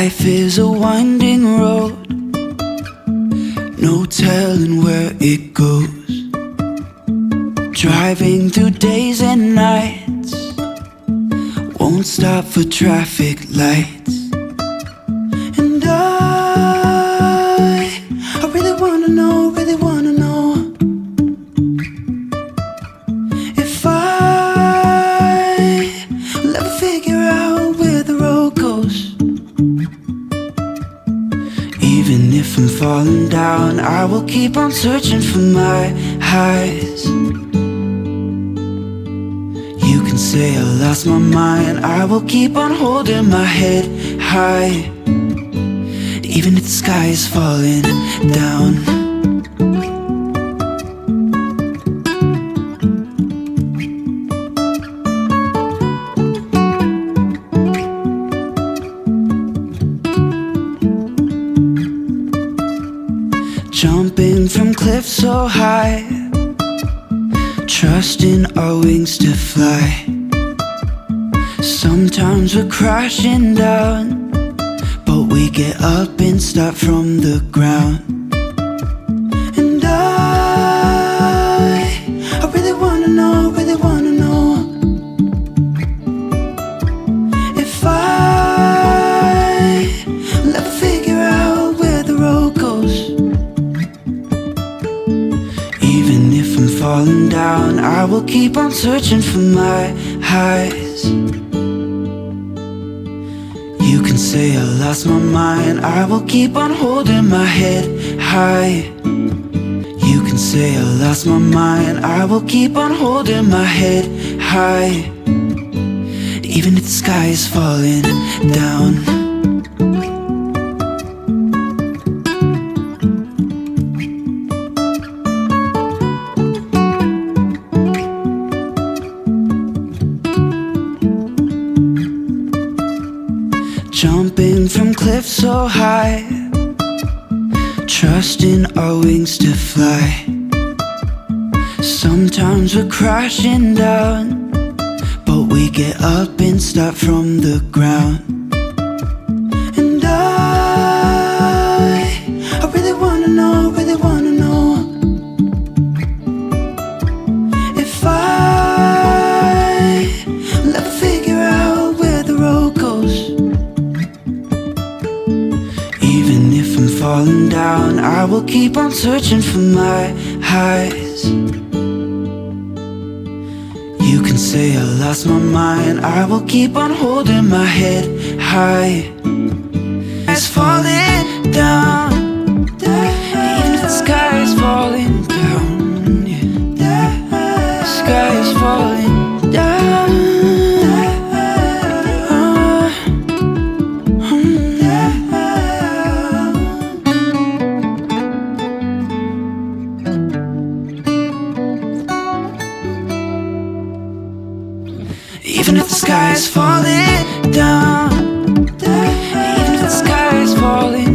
Life is a winding road, no telling where it goes. Driving through days and nights, won't stop for traffic lights. And I really wanna know, if I will ever figure out where the road goes. Even if I'm falling down, I will keep on searching for my highs. You can say I lost my mind, I will keep on holding my head high. Even if the sky is falling down. Jumping from cliffs so high, trusting our wings to fly. Sometimes we're crashing down, but we get up and start from the ground. And I really wanna know, if I will ever figure out where the road goes. Even if I'm falling down, I will keep on searching for my highs. You can say I lost my mind, I will keep on holding my head high. You can say I lost my mind, I will keep on holding my head high. Even if the sky is falling down. Jumping from cliffs so high, trusting our wings to fly. Sometimes we're crashing down, but we get up and start from the ground. And I really wanna know, if I will ever figure out where the road goes. Even if I'm falling down, I will keep on searching for my highs. You can say I lost my mind, I will keep on holding my head high. It's falling down, even if the sky is falling down, yeah. The sky is falling down. Even if the sky is falling down, even if the sky is falling